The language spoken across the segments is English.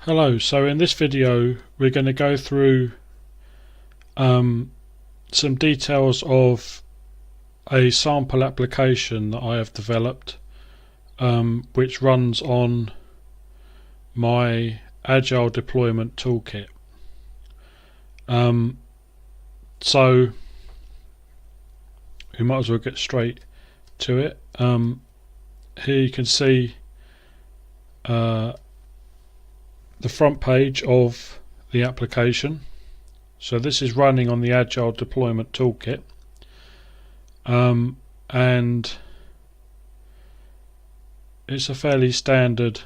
Hello, so in this video we're going to go through some details of a sample application that I have developed which runs on my Agile deployment toolkit. So we might as well get straight to it. Here you can see the front page of the application. So this is running on the Agile deployment toolkit, and it's a fairly standard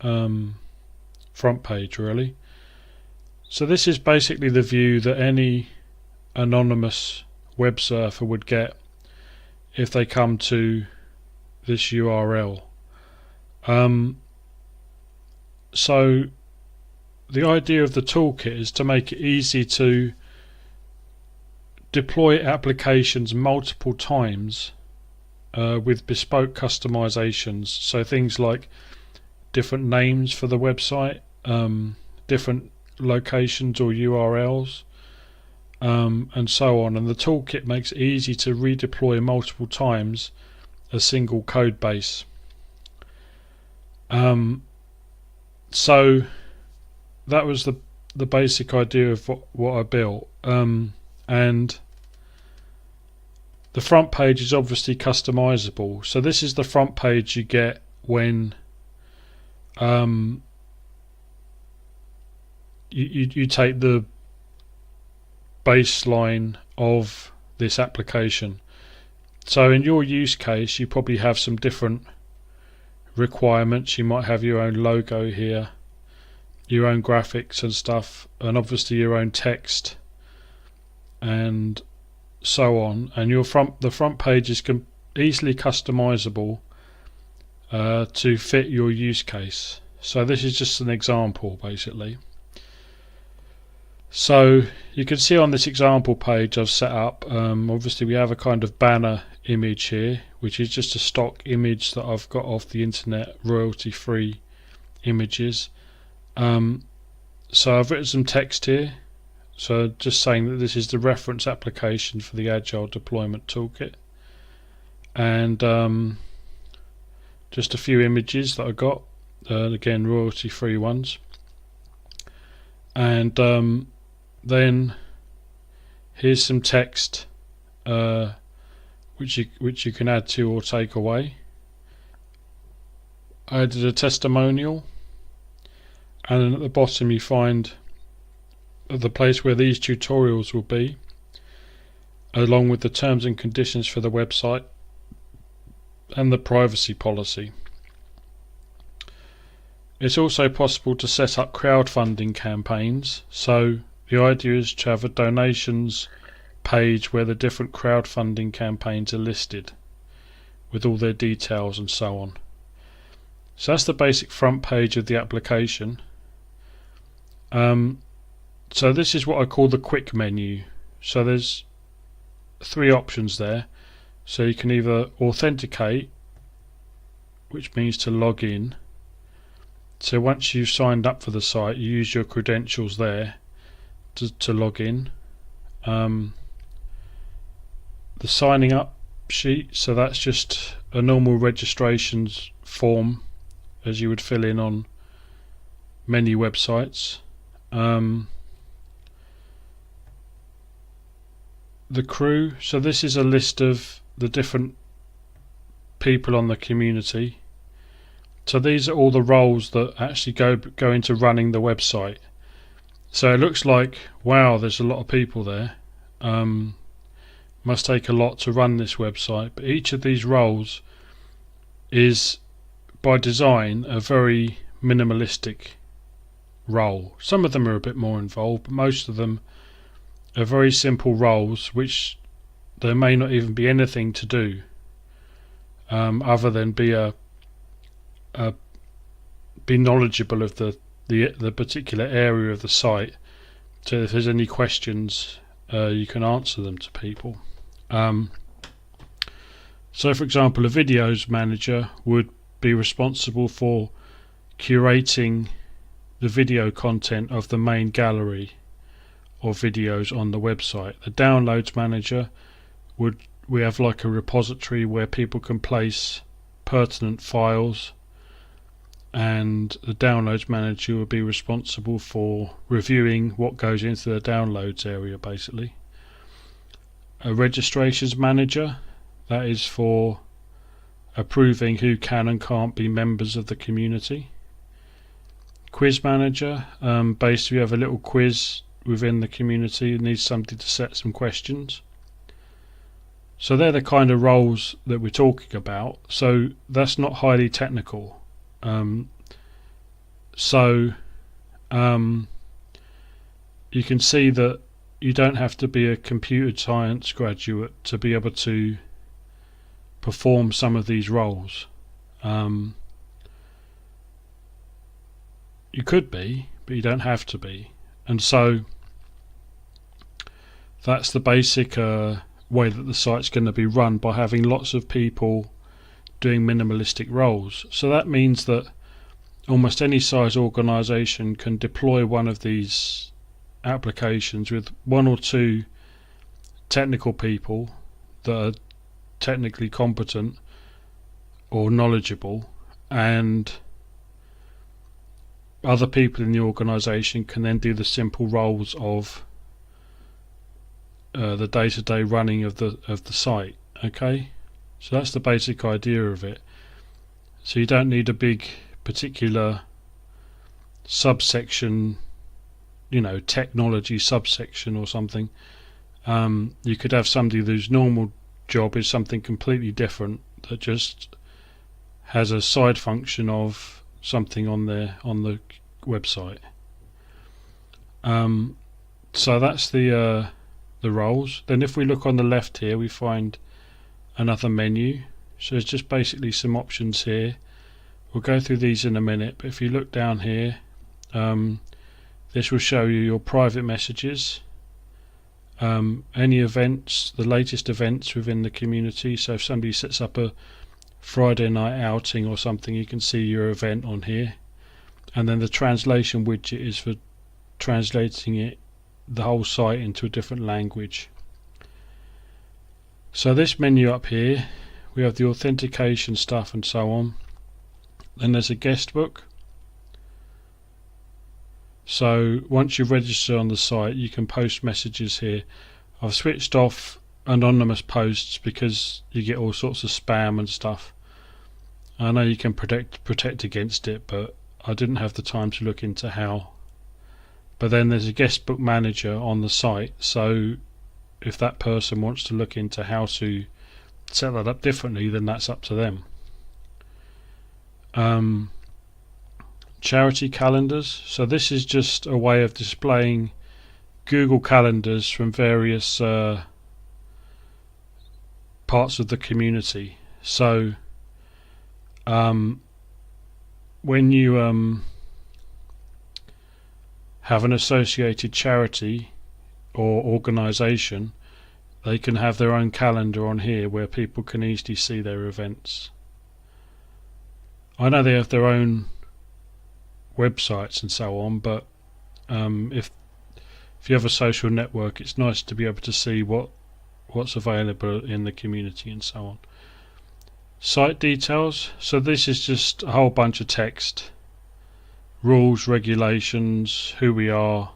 front page really. So this is basically the view that any anonymous web surfer would get if they come to this URL. So the idea of the toolkit is to make it easy to deploy applications multiple times with bespoke customizations. So things like different names for the website, different locations or URLs, and so on. And the toolkit makes it easy to redeploy multiple times a single code base. So that was the basic idea of what I built, and the front page is obviously customizable. So this is the front page you get when you take the baseline of this application. So in your use case you probably have some different requirements. You might have your own logo here, your own graphics and stuff, and obviously your own text and so on, and the front page is easily customizable to fit your use case. So this is just an example basically. So you can see on this example page I've set up, obviously we have a kind of banner image here, which is just a stock image that I've got off the internet, royalty free images. So I've written some text here, so just saying that this is the reference application for the Agile deployment toolkit, and just a few images that I got, again royalty free ones, and then here's some text which you can add to or take away. I added a testimonial, and then at the bottom you find the place where these tutorials will be, along with the terms and conditions for the website and the privacy policy. It's also possible to set up crowdfunding campaigns, so the idea is to have a donations page where the different crowdfunding campaigns are listed with all their details and so on. So that's the basic front page of the application. So this is what I call the quick menu. So there's three options there. So you can either authenticate, which means to log in. So once you've signed up for the site, you use your credentials there to log in. The signing up sheet, so that's just a normal registrations form as you would fill in on many websites. The crew, so this is a list of the different people on the community. So these are all the roles that actually go into running the website. So it looks like, wow, there's a lot of people there. Must take a lot to run this website, but each of these roles is by design a very minimalistic role. Some of them are a bit more involved, but most of them are very simple roles which there may not even be anything to do other than be knowledgeable of the particular area of the site, so if there's any questions you can answer them to people. So for example, a videos manager would be responsible for curating the video content of the main gallery of videos on the website. The downloads manager we have like a repository where people can place pertinent files, and the downloads manager will be responsible for reviewing what goes into the downloads area basically. A registrations manager, that is for approving who can and can't be members of the community. Quiz manager, basically we have a little quiz within the community. It needs somebody to set some questions. So they're the kind of roles that we're talking about. So that's not highly technical. You can see that you don't have to be a computer science graduate to be able to perform some of these roles. You could be, but you don't have to be. And so that's the basic way that the site's going to be run, by having lots of people doing minimalistic roles. So that means that almost any size organization can deploy one of these applications with one or two technical people that are technically competent or knowledgeable, and other people in the organization can then do the simple roles of the day-to-day running of the site. Okay, so that's the basic idea of it. So you don't need a big particular subsection, technology subsection or something. You could have somebody whose normal job is something completely different, that just has a side function of something on the website. So that's the roles. Then if we look on the left here, we find another menu. So there's just basically some options here. We'll go through these in a minute, but if you look down here, this will show you your private messages, any events, the latest events within the community. So if somebody sets up a Friday night outing or something, you can see your event on here. And then the translation widget is for translating the whole site into a different language. So this menu up here, we have the authentication stuff and so on. Then there's a guest book. So once you register on the site, you can post messages here. I've switched off anonymous posts because you get all sorts of spam and stuff. I know you can protect against it, but I didn't have the time to look into how. But then there's a guest book manager on the site, so if that person wants to look into how to set that up differently, then that's up to them. Charity calendars. So this is just a way of displaying Google calendars from various parts of the community. So when you have an associated charity or organisation, they can have their own calendar on here where people can easily see their events. I know they have their own websites and so on, but if you have a social network, it's nice to be able to see what's available in the community and so on. Site details. So this is just a whole bunch of text. Rules, regulations, who we are,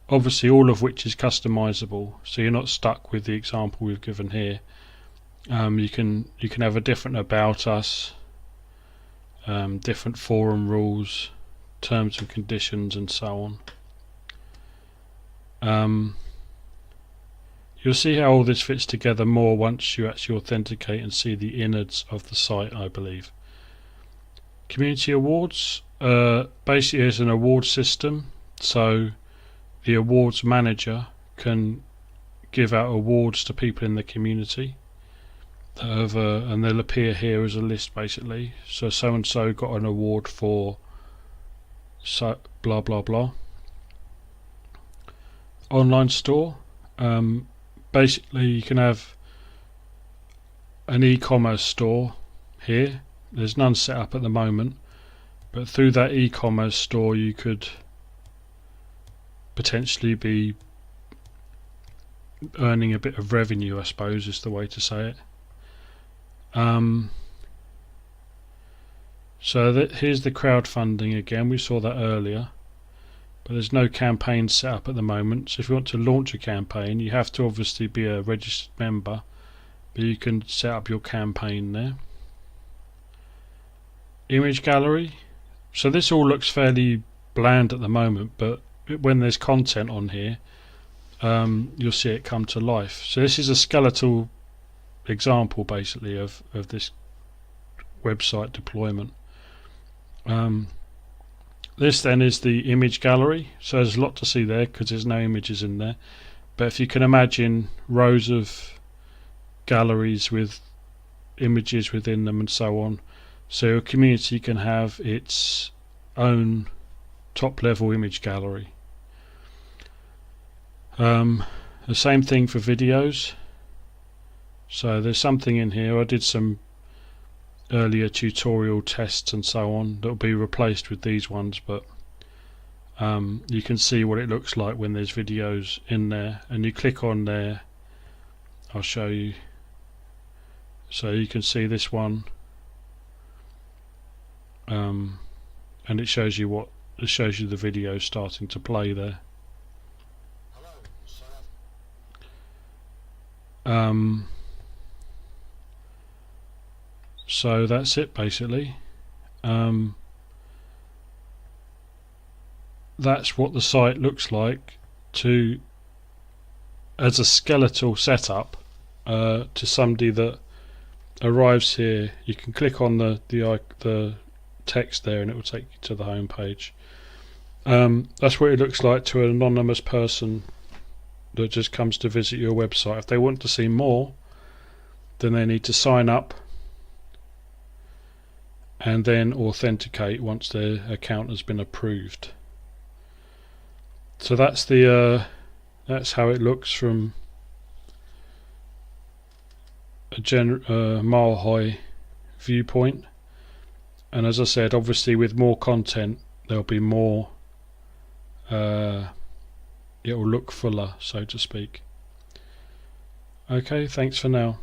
obviously all of which is customizable, so you're not stuck with the example we've given here. You can have a different about us, different forum rules, terms and conditions and so on. You'll see how all this fits together more once you actually authenticate and see the innards of the site, I believe. Community awards. Basically is an award system, so the awards manager can give out awards to people in the community and they'll appear here as a list basically. So and so got an award for so blah blah blah. Online store. Basically you can have an e-commerce store here. There's none set up at the moment, but through that e-commerce store you could potentially be earning a bit of revenue, I suppose is the way to say it. So here's the crowdfunding again. We saw that earlier, but there's no campaign set up at the moment. So if you want to launch a campaign, you have to obviously be a registered member, but you can set up your campaign there. Image gallery. So this all looks fairly bland at the moment, but when there's content on here, you'll see it come to life. So this is a skeletal example basically of this website deployment. This then is the image gallery. So there's a lot to see there because there's no images in there, but if you can imagine rows of galleries with images within them and so on, so a community can have its own top level image gallery. The same thing for videos. So there's something in here. I did some earlier tutorial tests and so on that will be replaced with these ones, but you can see what it looks like when there's videos in there, and you click on there. I'll show you. So you can see this one, and it shows you the video starting to play there. So that's it basically. That's what the site looks like as a skeletal setup to somebody that arrives here. You can click on the text there and it will take you to the home page. That's what it looks like to an anonymous person that just comes to visit your website. If they want to see more, then they need to sign up and then authenticate once their account has been approved. So that's how it looks from a mile high viewpoint. And as I said, obviously with more content there'll be more, it will look fuller, so to speak. Okay, thanks for now.